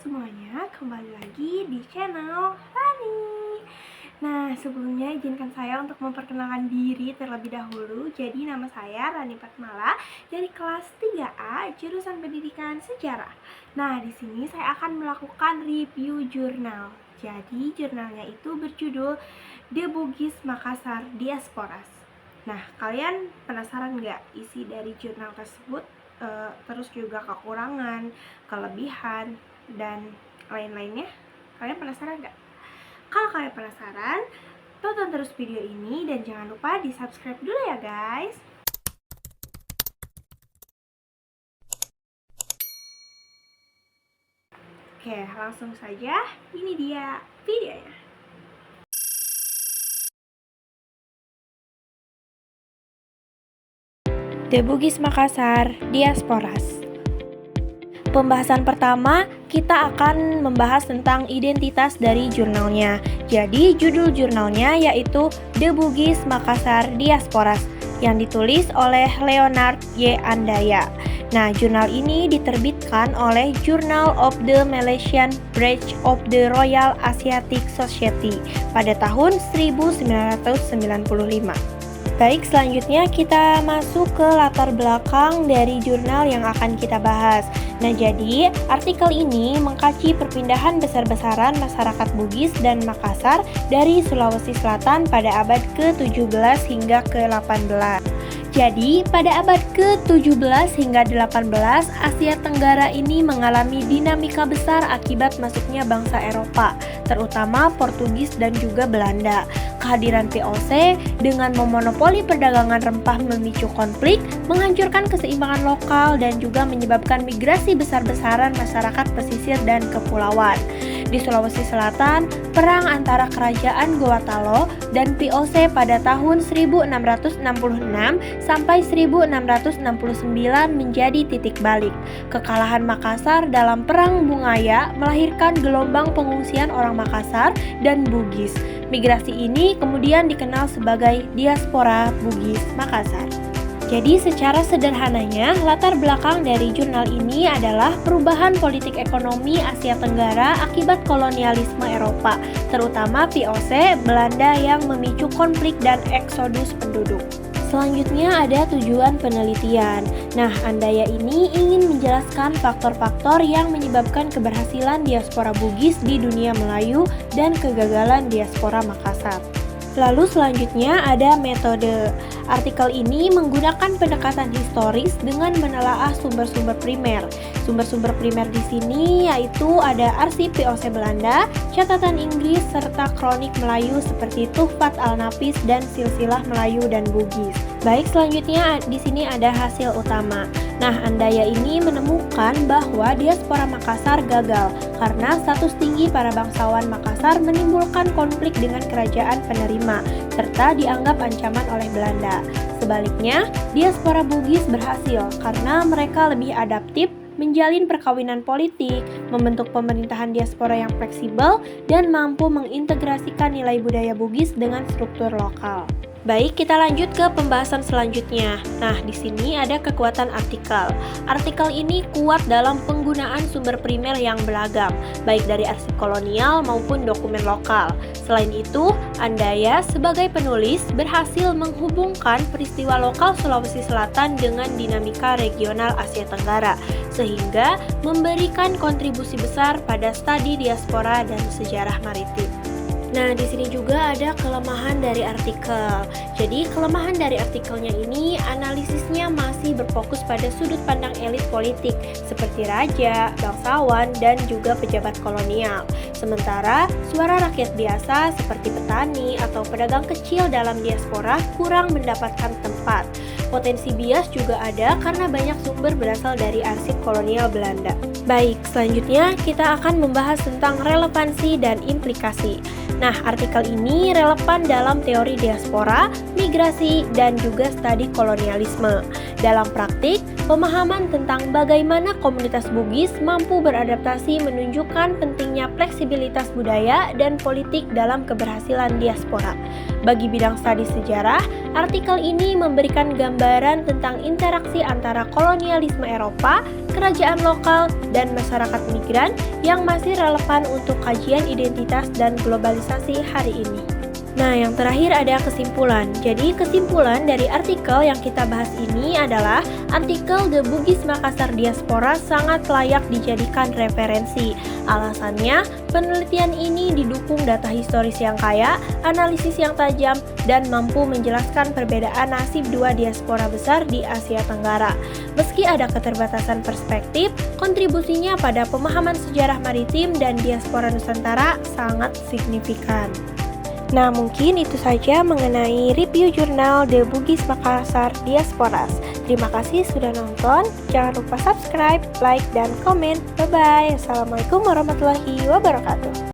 semuanya, kembali lagi di channel Rani. Nah, sebelumnya izinkan saya untuk memperkenalkan diri terlebih dahulu. Jadi nama saya Rani Fatmala dari kelas 3A jurusan Pendidikan Sejarah. Nah, di sini saya akan melakukan review jurnal. Jadi jurnalnya itu berjudul The Bugis Makassar Diasporas. Nah, kalian penasaran nggak isi dari jurnal tersebut? Terus juga kekurangan, kelebihan, dan lain-lainnya. Kalian penasaran nggak? Kalau kalian penasaran, tonton terus video ini dan jangan lupa di subscribe dulu ya guys. Oke, langsung saja, ini dia videonya. The Bugis Makassar Diasporas. Pembahasan pertama, kita akan membahas tentang identitas dari jurnalnya. Jadi, judul jurnalnya yaitu The Bugis Makassar Diasporas yang ditulis oleh Leonard Y. Andaya. Nah, jurnal ini diterbitkan oleh Journal of the Malaysian Branch of the Royal Asiatic Society pada tahun 1995. Baik, selanjutnya kita masuk ke latar belakang dari jurnal yang akan kita bahas. Nah, jadi artikel ini mengkaji perpindahan besar-besaran masyarakat Bugis dan Makassar dari Sulawesi Selatan pada abad ke-17 hingga ke-18. Jadi, pada abad ke-17 hingga 18, Asia Tenggara ini mengalami dinamika besar akibat masuknya bangsa Eropa, terutama Portugis dan juga Belanda. Kehadiran VOC dengan memonopoli perdagangan rempah memicu konflik, menghancurkan keseimbangan lokal dan juga menyebabkan migrasi besar-besaran masyarakat pesisir dan kepulauan. Di Sulawesi Selatan, perang antara kerajaan Gorontalo dan VOC pada tahun 1666 sampai 1669 menjadi titik balik. Kekalahan Makassar dalam Perang Bungaya melahirkan gelombang pengungsian orang Makassar dan Bugis. Migrasi ini kemudian dikenal sebagai diaspora Bugis Makassar. Jadi secara sederhananya, latar belakang dari jurnal ini adalah perubahan politik ekonomi Asia Tenggara akibat kolonialisme Eropa, terutama VOC Belanda yang memicu konflik dan eksodus penduduk. Selanjutnya ada tujuan penelitian. Nah, Andaya ini ingin menjelaskan faktor-faktor yang menyebabkan keberhasilan diaspora Bugis di dunia Melayu dan kegagalan diaspora Makassar. Lalu selanjutnya ada metode. Artikel ini menggunakan pendekatan historis dengan menelaah sumber-sumber primer. Sumber-sumber primer di sini yaitu ada arsip VOC Belanda, catatan Inggris, serta kronik Melayu seperti Tuhfat Al-Nafis dan Silsilah Melayu dan Bugis. Baik, selanjutnya di sini ada hasil utama. Nah, Andaya ini menemukan bahwa diaspora Makassar gagal karena status tinggi para bangsawan Makassar menimbulkan konflik dengan kerajaan penerima serta dianggap ancaman oleh Belanda. Sebaliknya, diaspora Bugis berhasil karena mereka lebih adaptif, menjalin perkawinan politik, membentuk pemerintahan diaspora yang fleksibel, dan mampu mengintegrasikan nilai budaya Bugis dengan struktur lokal. Baik, kita lanjut ke pembahasan selanjutnya. Nah, di sini ada kekuatan artikel. Artikel ini kuat dalam penggunaan sumber primer yang beragam, baik dari arsip kolonial maupun dokumen lokal. Selain itu, Andaya sebagai penulis berhasil menghubungkan peristiwa lokal Sulawesi Selatan dengan dinamika regional Asia Tenggara, sehingga memberikan kontribusi besar pada studi diaspora dan sejarah maritim. Nah, di sini juga ada kelemahan dari artikel. Jadi, kelemahan dari artikelnya ini analisisnya masih berfokus pada sudut pandang elit politik seperti raja, bangsawan, dan juga pejabat kolonial. Sementara, suara rakyat biasa seperti petani atau pedagang kecil dalam diaspora kurang mendapatkan tempat. Potensi bias juga ada karena banyak sumber berasal dari arsip kolonial Belanda. Baik, selanjutnya kita akan membahas tentang relevansi dan implikasi. Nah, artikel ini relevan dalam teori diaspora, migrasi, dan juga studi kolonialisme. Dalam praktik, Pemahaman tentang bagaimana komunitas Bugis mampu beradaptasi menunjukkan pentingnya fleksibilitas budaya dan politik dalam keberhasilan diaspora. Bagi bidang studi sejarah, artikel ini memberikan gambaran tentang interaksi antara kolonialisme Eropa, kerajaan lokal, dan masyarakat migran yang masih relevan untuk kajian identitas dan globalisasi hari ini. Nah, yang terakhir ada kesimpulan. Jadi, kesimpulan dari artikel yang kita bahas ini adalah artikel The Bugis Makassar Diaspora sangat layak dijadikan referensi. Alasannya, penelitian ini didukung data historis yang kaya, analisis yang tajam, dan mampu menjelaskan perbedaan nasib dua diaspora besar di Asia Tenggara. Meski ada keterbatasan perspektif, kontribusinya pada pemahaman sejarah maritim dan diaspora Nusantara sangat signifikan. Nah, mungkin itu saja mengenai review jurnal The Bugis Makassar Diasporas. Terima kasih sudah nonton. Jangan lupa subscribe, like, dan komen. Bye-bye. Assalamualaikum warahmatullahi wabarakatuh.